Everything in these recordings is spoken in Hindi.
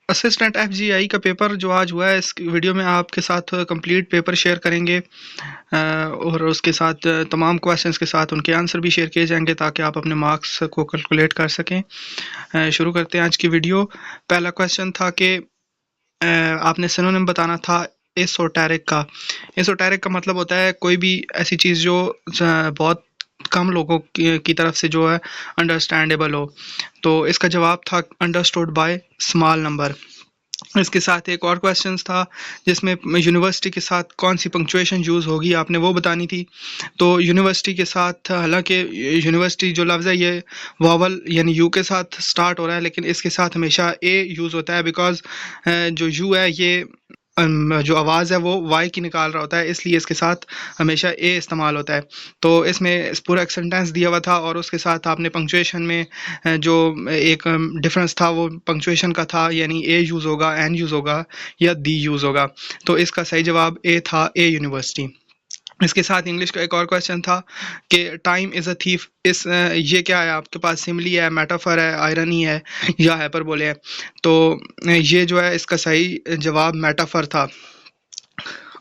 असिस्टेंट एफजीआई का पेपर जो आज हुआ है, इस वीडियो में आपके साथ कंप्लीट पेपर शेयर करेंगे और उसके साथ तमाम क्वेश्चंस के साथ उनके आंसर भी शेयर किए जाएंगे ताकि आप अपने मार्क्स को कैलकुलेट कर सकें। शुरू करते हैं आज की वीडियो। पहला क्वेश्चन था कि आपने सिनोनिम बताना था एसोटेरिक का। एसोटेरिक का मतलब होता है कोई भी ऐसी चीज़ जो बहुत कम लोगों की तरफ से जो है अंडरस्टैंडेबल हो। तो इसका जवाब था अंडरस्टूड बाय स्मॉल नंबर। इसके साथ एक और क्वेश्चन था जिसमें यूनिवर्सिटी के साथ कौन सी पंक्चुएशन यूज़ होगी, आपने वो बतानी थी। तो यूनिवर्सिटी के साथ, हालांकि यूनिवर्सिटी जो लफ्ज़ है ये वॉवल यानी यू के साथ स्टार्ट हो रहा है, लेकिन इसके साथ हमेशा ए यूज़ होता है बिकॉज जो यू है ये जो आवाज़ है वो वाई की निकाल रहा होता है, इसलिए इसके साथ हमेशा ए इस्तेमाल होता है। तो इसमें पूरा एक सेंटेंस दिया हुआ था और उसके साथ आपने पंक्चुएशन में जो एक डिफरेंस था वो पंक्चुएशन का था, यानी ए यूज़ होगा, एन यूज़ होगा या दी यूज़ होगा। तो इसका सही जवाब ए था, ए यूनिवर्सिटी। इसके साथ इंग्लिश का एक और क्वेश्चन था कि टाइम इज़ अ थीफ। ये क्या है आपके पास, सिमिली है, मेटाफर है, आयरनी है या हाइपरबोले है। तो ये जो है इसका सही जवाब मेटाफर था।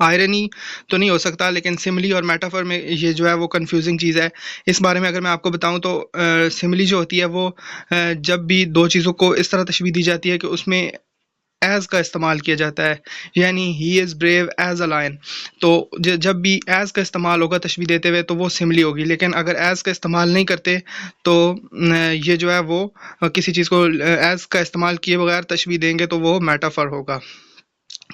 आयरनी तो नहीं हो सकता, लेकिन सिमिली और मेटाफर में ये जो है वो कंफ्यूजिंग चीज़ है। इस बारे में अगर मैं आपको बताऊं तो सिमिली जो होती है वो जब भी दो चीज़ों को इस तरह तशबीह दी जाती है कि उसमें एज का इस्तेमाल किया जाता है, यानी he is brave as a lion. तो जब भी एज का इस्तेमाल होगा तशबीह देते हुए तो वो सिमिली होगी, लेकिन अगर एज का इस्तेमाल नहीं करते तो ये जो है वो किसी चीज़ को एज का इस्तेमाल किए बगैर तशबीह देंगे तो वो मेटाफर होगा।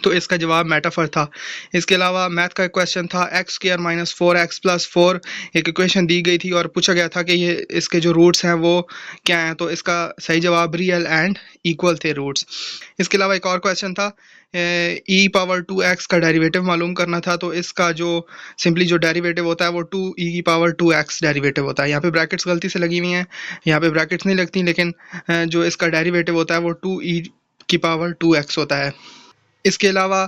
तो इसका जवाब मेटाफर था। इसके अलावा मैथ का क्वेश्चन था x square minus 4x plus 4। एक इक्वेशन दी गई थी और पूछा गया था कि ये इसके जो रूट्स हैं वो क्या हैं। तो इसका सही जवाब रियल एंड इक्वल थे रूट्स। इसके अलावा एक और क्वेश्चन था ई पावर 2x का डेरिवेटिव मालूम करना था। तो इसका जो सिंपली जो डेरिवेटिव होता है वो 2e की पावर 2x डेरिवेटिव होता है। यहाँ पे ब्रैकेट्स गलती से लगी हुई हैं, यहाँ पे ब्रैकेट्स नहीं लगती, लेकिन जो इसका डेरिवेटिव होता है वो 2e की पावर 2x होता है। इसके अलावा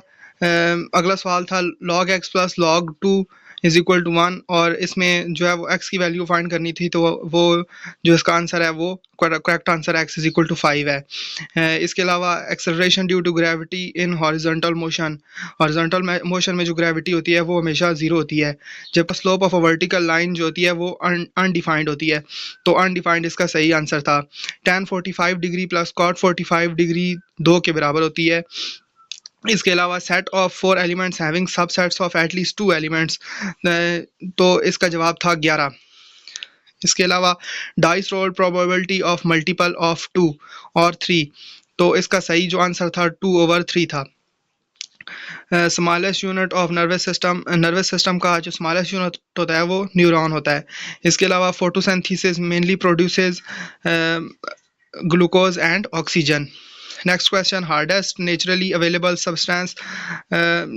अगला सवाल था log x plus log 2 is equal to 1, और इसमें जो है वो x की वैल्यू फाइंड करनी थी। तो वो जो इसका आंसर है वो correct answer x is equal to 5 है। इसके अलावा acceleration due to gravity in horizontal motion. Horizontal motion में जो ग्रेविटी होती है वो हमेशा जीरो होती है, जब slope of a vertical line जो होती है वो अनडिफाइंड होती है। तो अनडिफाइंड इसका सही आंसर था। tan 45 degree plus cot 45 degree 2 के बराबर होती है। इसके अलावा set of 4 elements having subsets of at least 2 elements, तो इसका जवाब था 11। इसके अलावा dice role probability of multiple of 2 और 3। तो इसका सही जो आंसर था 2/3 था। Smallest unit of nervous system का जो स्मॉलेस्ट यूनिट होता है वो न्यूरॉन होता है। इसके अलावा photosynthesis mainly produces glucose and oxygen. Next question, hardest naturally available substance.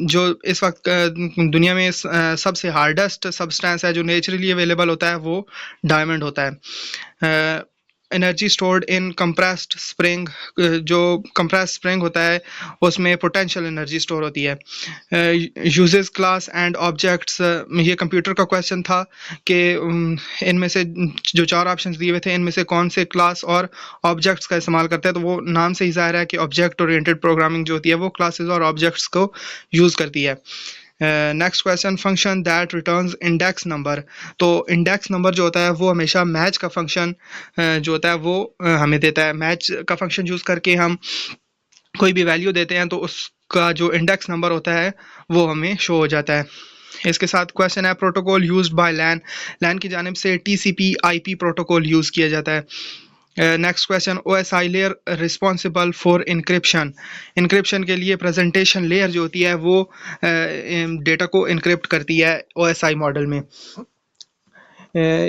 जो इस वक्त दुनिया में सबसे हार्डेस्ट सब्सटेंस है जो नेचुरली अवेलेबल होता है वो डायमंड होता है। Energy stored in compressed spring, जो कंप्रेस्ड स्प्रिंग होता है उसमें पोटेंशियल एनर्जी स्टोर होती है। यूजेस क्लास एंड ऑब्जेक्ट्स, ये कंप्यूटर का क्वेश्चन था कि इनमें से जो 4 ऑप्शंस दिए हुए थे इनमें से कौन से क्लास और ऑब्जेक्ट्स का इस्तेमाल करते हैं। तो वो नाम से ही ज़ाहिर है कि ऑब्जेक्ट ओरिएंटेड प्रोग्रामिंग जो होती है वो क्लासेस और ऑब्जेक्ट्स को यूज़ करती है। Next question, function that returns index number. तो इंडेक्स नंबर जो होता है वो हमेशा मैच का फंक्शन जो होता है वो हमें देता है। मैच का फंक्शन यूज़ करके हम कोई भी वैल्यू देते हैं तो उसका जो इंडेक्स नंबर होता है वो हमें शो हो जाता है। इसके साथ क्वेश्चन है प्रोटोकॉल यूज्ड बाय लैन। लैन की जानिब से टीसीपी आईपी प्रोटोकॉल यूज़ किया जाता है। Next question, OSI layer responsible for encryption. Encryption के लिए प्रेजेंटेशन लेयर जो होती है वो डेटा को इंक्रिप्ट करती है ओएसआई मॉडल में।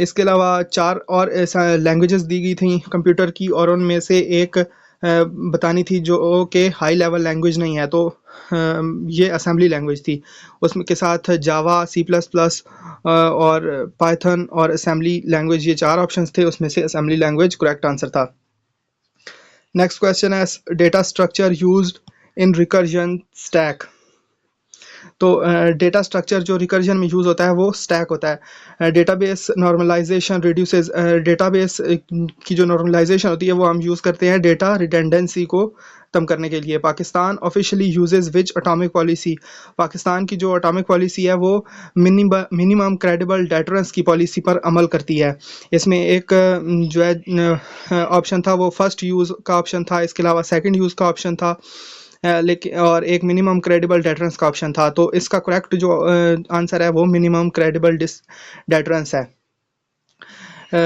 इसके अलावा 4 और लैंग्वेजेस दी गई थी कंप्यूटर की, और उनमें से एक बतानी थी जो कि हाई लेवल लैंग्वेज नहीं है। तो ये असेंबली लैंग्वेज थी। उसमें के साथ जावा, सी प्लस प्लस और पाइथन और असेंबली लैंग्वेज, ये 4 ऑप्शंस थे, उसमें से असेंबली लैंग्वेज करेक्ट आंसर था। नेक्स्ट क्वेश्चन है data structure used in recursion stack. तो डेटा स्ट्रक्चर जो रिकर्जन में यूज़ होता है वो स्टैक होता है। डेटाबेस नॉर्मलाइजेशन रिड्यूसेस, डेटाबेस की जो नॉर्मलाइजेशन होती है वो हम यूज़ करते हैं डेटा रिडंडेंसी को कम करने के लिए। पाकिस्तान ऑफिशियली यूजेस विच एटॉमिक पॉलिसी, पाकिस्तान की जो एटॉमिक पॉलिसी है वो मिनिमम क्रेडिबल डेटरेंस की पॉलिसी पर अमल करती है। इसमें एक जो है ऑप्शन था वो फर्स्ट यूज़ का ऑप्शन था, इसके अलावा सेकंड यूज़ का ऑप्शन था, लेकिन और एक मिनिमम क्रेडिबल डेटरेंस का ऑप्शन था। तो इसका करेक्ट जो आंसर है वो मिनिमम क्रेडिबल डेटरेंस है।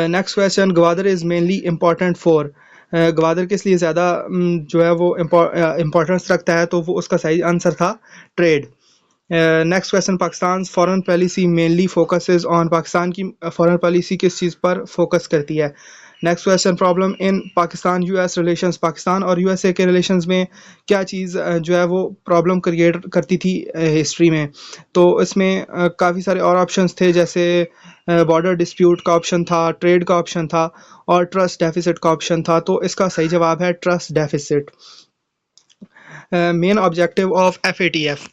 Next question, Gwadar is mainly important for, Gwadar किस लिए ज़्यादा जो है वो इम्पोर्टेंस रखता है, तो वो उसका सही आंसर था trade. Next question, Pakistan foreign policy mainly focuses on, Pakistan की फॉरेन पॉलिसी किस चीज़ पर फोकस करती है। Next question, problem in Pakistan US relations, Pakistan और यूएसए के रिलेशंस में क्या चीज़ जो है वो प्रॉब्लम क्रिएट करती थी हिस्ट्री में। तो इसमें काफ़ी सारे और ऑप्शंस थे, जैसे बॉर्डर डिस्प्यूट का ऑप्शन था, ट्रेड का ऑप्शन था और ट्रस्ट डेफिसिट का ऑप्शन था। तो इसका सही जवाब है trust deficit. Main objective of FATF,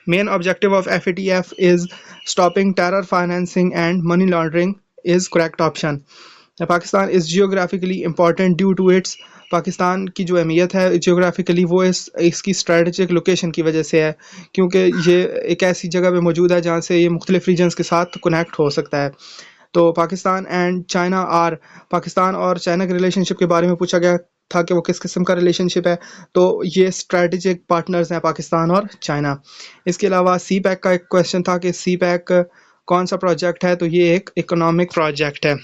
main objective of FATF is stopping terror financing and money laundering is correct option. Pakistan is geographically important due to its, Pakistan की जो अहमियत है जियोग्राफिकली वो इसकी स्ट्रेटजिक लोकेशन की वजह से है, क्योंकि ये एक ऐसी जगह पे मौजूद है जहाँ से ये मुख्तलिफ रीजन्स के साथ कनेक्ट हो सकता है। तो Pakistan and China are, Pakistan और चाइना के रिलेशनशिप के बारे में पूछा गया था कि वो किस किस्म का रिलेशनशिप है, तो ये स्ट्रेटेजिक पार्टनर्स हैं पाकिस्तान और चाइना। इसके अलावा सी पैक का एक क्वेश्चन था कि सी पैक कौन सा प्रोजेक्ट है, तो ये एक इकोनॉमिक प्रोजेक्ट है।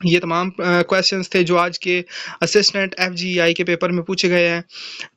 ये तमाम क्वेश्चंस थे जो आज के असिस्टेंट FGEI के पेपर में पूछे गए हैं।